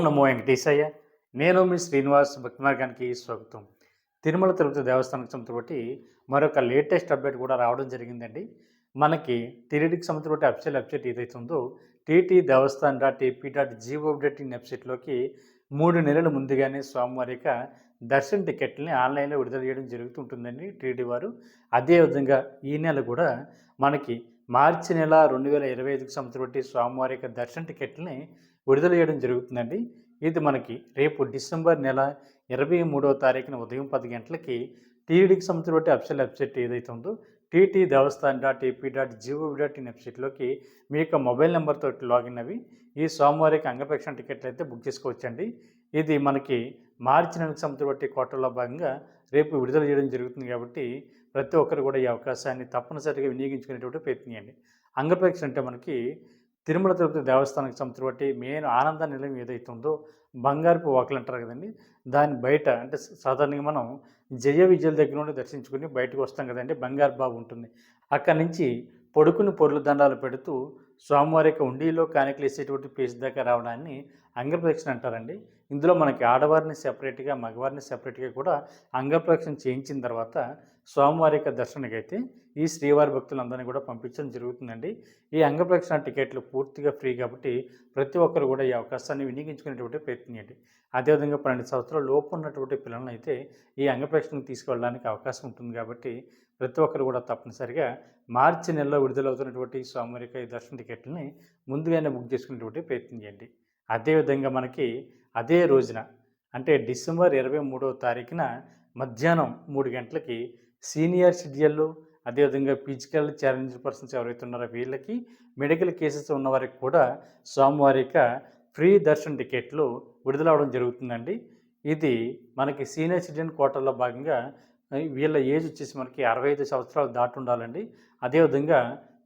నమో వెంకటేశయ్య. నేను మీ శ్రీనివాస్ భక్తి మార్గానికి స్వాగతం. తిరుమల తిరుపతి దేవస్థానం సంబంధించి మరొక లేటెస్ట్ అప్డేట్ కూడా రావడం జరిగిందండి. మనకి టీటీడీకి సంబంధించిన అఫీషియల్ వెబ్సైట్ ఏదైతే ఉందో TT Devasthan dot AP dot GO dot in వెబ్సైట్లోకి 3 నెలల ముందుగానే స్వామివారి యొక్క దర్శన టికెట్లని ఆన్లైన్లో విడుదల చేయడం జరుగుతుంటుందండి టీటీడీ వారు. అదేవిధంగా ఈ నెల కూడా మనకి మార్చి నెల 2025కి సంబంధించి స్వామివారి యొక్క దర్శన టికెట్లని విడుదల చేయడం జరుగుతుందండి. ఇది మనకి రేపు డిసెంబర్ నెల 23వ తారీఖున ఉదయం 10 గంటలకి టీటీడీకి సంబంధించిన అఫీషియల్ వెబ్సైట్ ఏదైతే ఉందో TT Devasthan dot AP dot GO dot in వెబ్సైట్లోకి మీ యొక్క మొబైల్ నెంబర్తో లాగిన్ అవి ఈ సోమవారికి అంగప్రక్షణ టికెట్లు అయితే బుక్ చేసుకోవచ్చండి. ఇది మనకి మార్చి నెలకు సంబంధించిన కోటల్లో భాగంగా రేపు విడుదల చేయడం జరుగుతుంది కాబట్టి ప్రతి ఒక్కరు కూడా ఈ అవకాశాన్ని తప్పనిసరిగా వినియోగించుకునేటువంటి ప్రయత్నం చేయండి. అంగప్రక్షణ అంటే మనకి తిరుమల తిరుపతి దేవస్థానానికి సంబంధించి మెయిన్ ఆనంద నిలయం ఏదైతే ఉందో బంగారపు వాకులు అంటారు కదండి, దాని బయట అంటే సాధారణంగా మనం జయ విజయల దగ్గర నుండి దర్శించుకుని బయటకు వస్తాం కదండి, బంగారు బాబు ఉంటుంది. అక్కడి నుంచి పొడుకుని పొర్లు దండాలు పెడుతూ స్వామివారి యొక్క ఉండిలో కానికలు వేసేటువంటి ప్లేస్ దాకా రావడాన్ని అంగప్రదక్షిణ అంటారండి. ఇందులో మనకి ఆడవారిని సెపరేట్గా మగవారిని సెపరేట్గా కూడా అంగప్రదక్షిణ చేయించిన తర్వాత స్వామివారి యొక్క దర్శనకి అయితే ఈ శ్రీవారి భక్తులందరినీ కూడా పంపించడం జరుగుతుందండి. ఈ అంగప్రదక్షిణ టికెట్లు పూర్తిగా ఫ్రీ కాబట్టి ప్రతి ఒక్కరు కూడా ఈ అవకాశాన్ని వినియోగించుకునేటువంటి ప్రయత్నం చేయండి. అదేవిధంగా 12 సంవత్సరాల లోపు ఉన్నటువంటి పిల్లలను అయితే ఈ అంగప్రదక్షిణకు తీసుకువెళ్ళడానికి అవకాశం ఉంటుంది కాబట్టి ప్రతి ఒక్కరు కూడా తప్పనిసరిగా మార్చి నెలలో విడుదలవుతున్నటువంటి స్వామివారి యొక్క దర్శన టికెట్లని ముందుగానే బుక్ చేసుకునేటువంటి ప్రయత్నం చేయండి. అదేవిధంగా మనకి అదే రోజున అంటే డిసెంబర్ 23వ తారీఖున మధ్యాహ్నం 3 గంటలకి సీనియర్ సిటిజన్లు అదేవిధంగా ఫిజికల్ ఛాలెంజ్ పర్సన్స్ ఎవరైతే ఉన్నారో వీళ్ళకి మెడికల్ కేసెస్ ఉన్న వారికి కూడా స్వామివారి యొక్క ఫ్రీ దర్శన టికెట్లు విడుదలవడం జరుగుతుందండి. ఇది మనకి సీనియర్ సిటిజన్ కోటాలో భాగంగా వీళ్ళ ఏజ్ వచ్చేసి మనకి 65 సంవత్సరాలు దాటి ఉండాలండి. అదేవిధంగా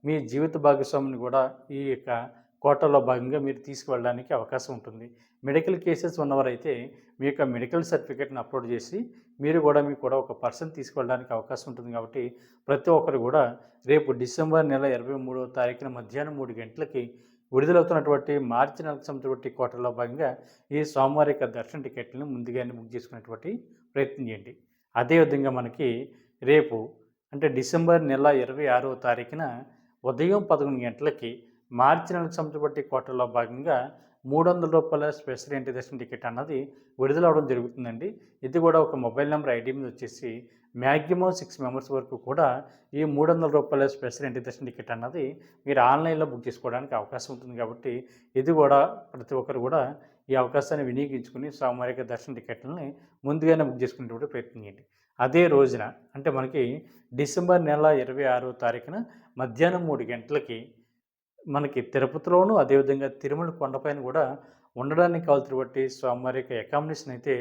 మీ జీవిత భాగస్వామిని కూడా ఈ యొక్క కోటాలో భాగంగా మీరు తీసుకువెళ్ళడానికి అవకాశం ఉంటుంది. మెడికల్ కేసెస్ ఉన్నవారైతే మీ యొక్క మెడికల్ సర్టిఫికేట్ని అప్లోడ్ చేసి మీరు కూడా మీకు కూడా ఒక పర్సన్ తీసుకువెళ్ళడానికి అవకాశం ఉంటుంది కాబట్టి ప్రతి ఒక్కరు కూడా రేపు డిసెంబర్ నెల 23వ తారీఖున మధ్యాహ్నం 3 గంటలకి విడుదలవుతున్నటువంటి మార్చి నెలకు సంబంధించిన కోటాలో భాగంగా ఈ సోమవారి యొక్క దర్శన టికెట్లను ముందుగానే బుక్ చేసుకునేటువంటి ప్రయత్నం చేయండి. అదేవిధంగా మనకి రేపు అంటే డిసెంబర్ నెల 26వ తారీఖున ఉదయం 11 గంటలకి మార్చి నెలకు సంబంధించిన కోటాలో భాగంగా రూ. 300 స్పెషల్ ఎంట్రీ దర్శన టికెట్ అన్నది విడుదలవడం జరుగుతుందండి. ఇది కూడా ఒక మొబైల్ నెంబర్ ఐడి మీద వచ్చేసి మ్యాక్సిమం 6 మెంబర్స్ వరకు కూడా ఈ రూ. 300 స్పెషల్ ఎంట్రీ దర్శన టికెట్ అన్నది మీరు ఆన్లైన్లో బుక్ చేసుకోవడానికి అవకాశం ఉంటుంది కాబట్టి ఇది కూడా ప్రతి ఒక్కరు కూడా ఈ అవకాశాన్ని వినియోగించుకుని స్వామివారి యొక్క దర్శన టికెట్లని ముందుగానే బుక్ చేసుకునేటువంటి ప్రయత్నం చేయండి. అదే రోజున అంటే మనకి డిసెంబర్ నెల 26వ తారీఖున మధ్యాహ్నం 3 గంటలకి మనకి తిరుపతిలోను అదేవిధంగా తిరుమల కొండపైన కూడా ఉండడానికి కావాల్సినటువంటి స్వామివారి యొక్క అకామిడేషన్ అయితే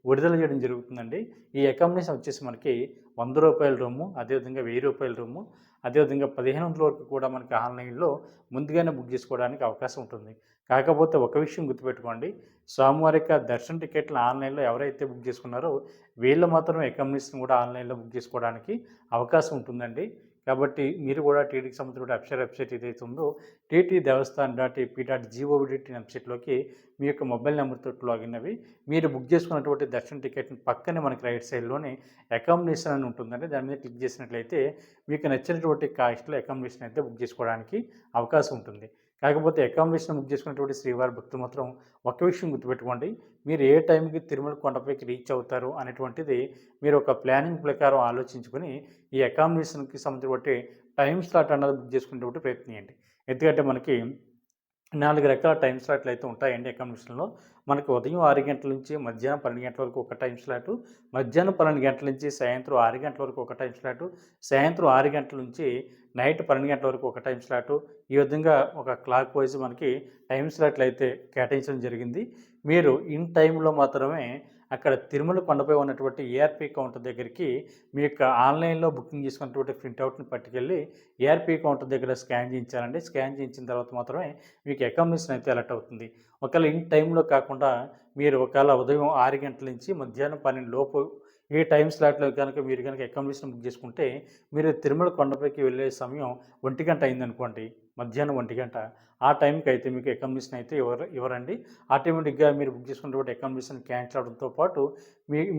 విడుదల చేయడం జరుగుతుందండి. ఈ అకామిడేషన్ వచ్చేసి మనకి రూ. 100 రూము, అదేవిధంగా రూ. 1000 రూము, అదేవిధంగా 1500 వరకు కూడా మనకి ఆన్లైన్లో ముందుగానే బుక్ చేసుకోవడానికి అవకాశం ఉంటుంది. కాకపోతే ఒక విషయం గుర్తుపెట్టుకోండి, స్వామివారి యొక్క దర్శన టికెట్లు ఆన్లైన్లో ఎవరైతే బుక్ చేసుకున్నారో వీళ్ళు మాత్రమే అకామిడేషన్ కూడా ఆన్లైన్లో బుక్ చేసుకోవడానికి అవకాశం ఉంటుందండి. కాబట్టి మీరు కూడా టీటీకి సంబంధించిన అఫీషియల్ వెబ్సైట్ ఏదైతే ఉందో TT Devasthan dot AP dot GO dot in వెబ్సైట్లోకి మీ యొక్క మొబైల్ నెంబర్తో లాగిన్ అవి మీరు బుక్ చేసుకున్నటువంటి దర్శన టికెట్ని పక్కనే మనకి రైట్ సైడ్లోనే అకామిడేషన్ అని ఉంటుందండి. దాని మీద క్లిక్ చేసినట్లయితే మీకు నచ్చినటువంటి కాస్ట్లో అకామిడేషన్ అయితే బుక్ చేసుకోవడానికి అవకాశం ఉంటుంది. కాకపోతే అకామిడేషన్ బుక్ చేసుకున్నటువంటి శ్రీవారి భక్తులు మాత్రం ఒక విషయం గుర్తుపెట్టుకోండి, మీరు ఏ టైంకి తిరుమల కొండపైకి రీచ్ అవుతారు అనేటువంటిది మీరు ఒక ప్లానింగ్ ప్రకారం ఆలోచించుకొని ఈ అకామిడేషన్కి సంబంధించిన టైం స్లాట్ అన్నది బుక్ చేసుకునేటువంటి ప్రయత్నం చేయండి. ఎందుకంటే మనకి 4 రకాల టైం స్లాట్లు అయితే ఉంటాయండి అకామిడేషన్లో. మనకి ఉదయం 6 గంటల నుంచి మధ్యాహ్నం 12 గంటల వరకు ఒక టైం స్లాటు, మధ్యాహ్నం 12 గంటల నుంచి సాయంత్రం 6 గంటల వరకు ఒక టైం స్లాటు, సాయంత్రం 6 గంటల నుంచి నైట్ 12 గంటల వరకు ఒక టైం స్లాటు. ఈ విధంగా ఒక క్లాక్ వైజ్ మనకి టైం స్లాట్లు అయితే కేటాయించడం జరిగింది. మీరు ఇన్ టైంలో మాత్రమే అక్కడ తిరుమల కొండపై ఉన్నటువంటి ఏఆర్పీ కౌంటర్ దగ్గరికి మీ యొక్క ఆన్లైన్లో బుకింగ్ చేసుకున్నటువంటి ప్రింట్అవుట్ని పట్టుకెళ్ళి ఏఆర్పీ కౌంటర్ దగ్గర స్కాన్ చేయించాలండి. స్కాన్ చేయించిన తర్వాత మాత్రమే మీకు అకామిడేషన్ అయితే అలర్ట్ అవుతుంది. ఒకవేళ ఇన్ టైంలో కాకుండా మీరు ఒకవేళ ఉదయం 6 గంటల నుంచి మధ్యాహ్నం 12 లోపు ఈ టైం స్లాట్లో కనుక మీరు అకామిడేషన్ బుక్ చేసుకుంటే మీరు తిరుమల కొండపైకి వెళ్ళే సమయం 1 గంట అయిందనుకోండి, మధ్యాహ్నం 1 గంట ఆ టైంకి అయితే మీకు అకామిడేషన్ అయితే ఇవ్వరండి. ఆటోమేటిక్గా మీరు బుక్ చేసుకున్నటువంటి అకామిడేషన్ క్యాన్సిల్ అవడంతో పాటు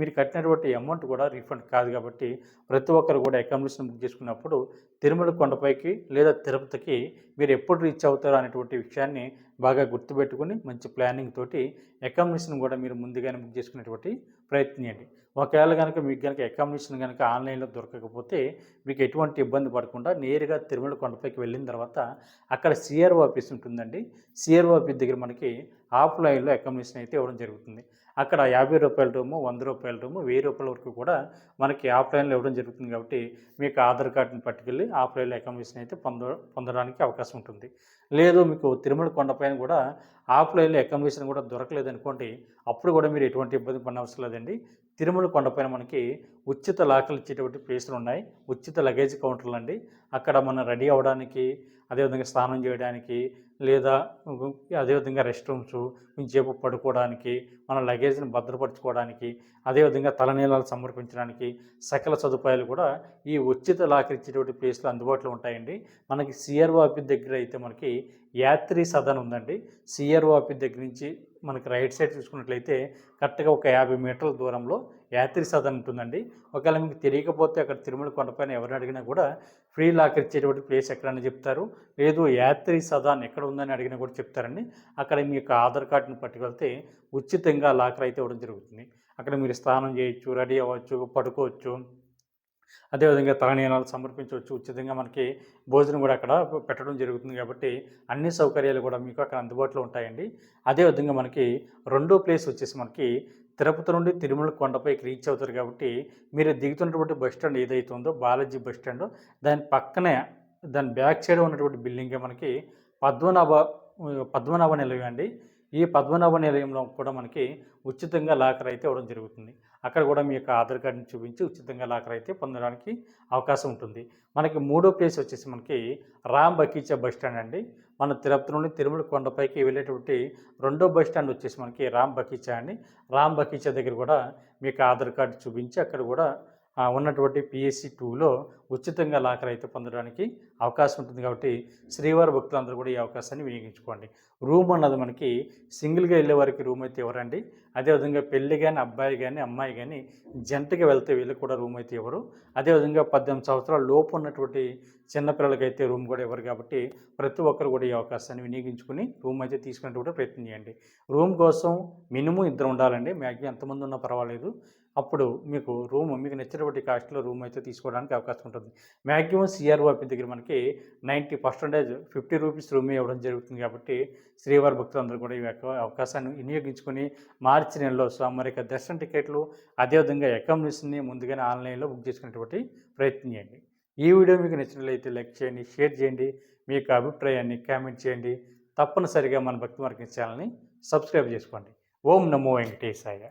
మీరు కట్టినటువంటి అమౌంట్ కూడా రీఫండ్ కాదు కాబట్టి ప్రతి ఒక్కరు కూడా అకామిడేషన్ బుక్ చేసుకున్నప్పుడు తిరుమల కొండపైకి లేదా తిరుపతికి మీరు ఎప్పుడు రీచ్ అవుతారో అనేటువంటి విషయాన్ని బాగా గుర్తుపెట్టుకుని మంచి ప్లానింగ్ తోటి అకామిడేషన్ కూడా మీరు ముందుగానే బుక్ చేసుకునేటువంటి ప్రయత్నించండి. ఒకవేళ కనుక మీకు కనుక అకామిడేషన్ కనుక ఆన్లైన్లో దొరకకపోతే మీకు ఎటువంటి ఇబ్బంది పడకుండా నేరుగా తిరుమల కొండపైకి వెళ్ళిన తర్వాత అక్కడ సిఆర్ఓ ఆఫీస్ ఉంటుందండి. సిఆర్ఓ ఆఫీస్ దగ్గర మనకి ఆఫ్లైన్లో అకామిడేషన్ అయితే ఇవ్వడం జరుగుతుంది. అక్కడ రూ. 50 రూము, రూ. 100 రూము, రూ. 1000 వరకు కూడా మనకి ఆఫ్లైన్లో ఇవ్వడం జరుగుతుంది కాబట్టి మీకు ఆధార్ కార్డుని పట్టుకెళ్ళి ఆఫ్లైన్లో అకామిడేషన్ అయితే పొందడానికి అవకాశం ఉంటుంది. లేదు మీకు తిరుమల కొండపైన కూడా ఆఫ్లైన్లో అకామిడేషన్ కూడా దొరకలేదనుకోండి, అప్పుడు కూడా మీరు ఎటువంటి ఇబ్బంది పడనవసరం లేదండి. తిరుమల కొండపైన మనకి ఉచిత లాకర్లు ఇచ్చేటువంటి ప్లేసులు ఉన్నాయి. ఉచిత లగేజ్ కౌంటర్లు అండి. అక్కడ మనం రెడీ అవ్వడానికి, అదేవిధంగా స్నానం చేయడానికి, లేదా అదేవిధంగా రెస్ట్ రూమ్స్, కొంచెంసేపు పడుకోవడానికి, మన లగేజ్ని భద్రపరచుకోవడానికి, అదేవిధంగా తలనీలాలు సమర్పించడానికి సకల సదుపాయాలు కూడా ఈ ఉచిత లాకర్ ఇచ్చేటువంటి ప్లేస్లో అందుబాటులో ఉంటాయండి. మనకి సిఆర్ఓ ఆఫీస్ దగ్గర అయితే మనకి యాత్రి సదన్ ఉందండి. సిఆర్ఓ ఆఫీస్ దగ్గర నుంచి మనకి రైట్ సైడ్ చూసుకున్నట్లయితే కరెక్ట్గా ఒక 50 మీటర్ల దూరంలో యాత్రి సదన్ ఉంటుందండి. ఒకవేళ మీకు తెలియకపోతే అక్కడ తిరుమల కొండపైన ఎవరిని అడిగినా కూడా ఫ్రీ లాకర్ ఇచ్చేటువంటి ప్లేస్ ఎక్కడని చెప్తారు. లేదు యాత్రి సదన్ ఎక్కడ ఉందని అడిగినా కూడా చెప్తారండి. అక్కడ మీ యొక్క ఆధార్ కార్డుని పట్టుకెళ్తే ఉచితంగా లాకర్ అయితే ఇవ్వడం జరుగుతుంది. అక్కడ మీరు స్నానం చేయొచ్చు, రెడీ అవ్వచ్చు, పడుకోవచ్చు, అదేవిధంగా తలనీలాలు సమర్పించవచ్చు. ఉచితంగా మనకి భోజనం కూడా అక్కడ పెట్టడం జరుగుతుంది కాబట్టి అన్ని సౌకర్యాలు కూడా మీకు అక్కడ అందుబాటులో ఉంటాయండి. అదేవిధంగా మనకి రెండో ప్లేస్ వచ్చేసి మనకి తిరుపతి నుండి తిరుమల కొండపైకి రీచ్ అవుతారు కాబట్టి మీరు దిగుతున్నటువంటి బస్ స్టాండ్ ఏదైతే ఉందో బాలాజీ బస్ స్టాండ్, దాని పక్కనే దాని బ్యాక్ సైడ్ ఉన్నటువంటి బిల్డింగే మనకి పద్మనాభ పద్మనాభ నిలయం అండి. ఈ పద్మనాభ నిలయంలో కూడా మనకి ఉచితంగా లాకర్ అయితే ఇవ్వడం జరుగుతుంది. అక్కడ కూడా మీ యొక్క ఆధార్ కార్డుని చూపించి ఉచితంగా లాకర్ అయితే పొందడానికి అవకాశం ఉంటుంది. మనకి మూడో ప్లేస్ వచ్చేసి మనకి రామ్ బకీచా బస్ స్టాండ్ అండి. మన తిరుపతి నుండి తిరుమల కొండపైకి వెళ్ళేటువంటి రెండో బస్ స్టాండ్ వచ్చేసి మనకి రామ్ బకీచా అండి. రామ్ బకీచా దగ్గర కూడా మీకు ఆధార్ కార్డు చూపించి అక్కడ కూడా ఉన్నటువంటి పిఎస్సి 2లో ఉచితంగా లాకర్ అయితే పొందడానికి అవకాశం ఉంటుంది కాబట్టి శ్రీవారి భక్తులందరూ కూడా ఈ అవకాశాన్ని వినియోగించుకోండి. రూమ్ అన్నది మనకి సింగిల్గా వెళ్ళే వారికి రూమ్ అయితే ఇవ్వరండి. అదేవిధంగా పెళ్ళి కానీ అబ్బాయి కానీ అమ్మాయి కానీ జంటగా వెళ్తే వీళ్ళకి కూడా రూమ్ అయితే ఇవ్వరు. అదేవిధంగా 18 సంవత్సరాల లోపు ఉన్నటువంటి చిన్నపిల్లలకైతే రూమ్ కూడా ఇవ్వరు కాబట్టి ప్రతి ఒక్కరు కూడా ఈ అవకాశాన్ని వినియోగించుకుని రూమ్ అయితే తీసుకునేటువంటి ప్రయత్నం చేయండి. రూమ్ కోసం మినిమం 2 ఉండాలండి. మ్యాక్సిమం ఎంతమంది ఉన్నా పర్వాలేదు. అప్పుడు మీకు మీకు నచ్చినటువంటి కాస్ట్లో రూమ్ అయితే తీసుకోవడానికి అవకాశం ఉంటుంది. మ్యాక్సిమం సిఆర్ఓ ఆఫీస్ దగ్గర మనకి 90% ₹50 రూమే ఇవ్వడం జరుగుతుంది కాబట్టి శ్రీవారి భక్తులందరూ కూడా ఈ అవకాశాన్ని వినియోగించుకొని మార్చి నెలలో స్వామివారి యొక్క దర్శన టికెట్లు, అదేవిధంగా అకామిడేషన్ని ముందుగానే ఆన్లైన్లో బుక్ చేసుకునేటువంటి ప్రయత్నం చేయండి. ఈ వీడియో మీకు నచ్చినట్లయితే లైక్ చేయండి, షేర్ చేయండి, మీ యొక్క అభిప్రాయాన్ని కామెంట్ చేయండి. తప్పనిసరిగా మన భక్తి మార్గం ఛానల్ని సబ్స్క్రైబ్ చేసుకోండి. ఓం నమో వెంకటేశాయ.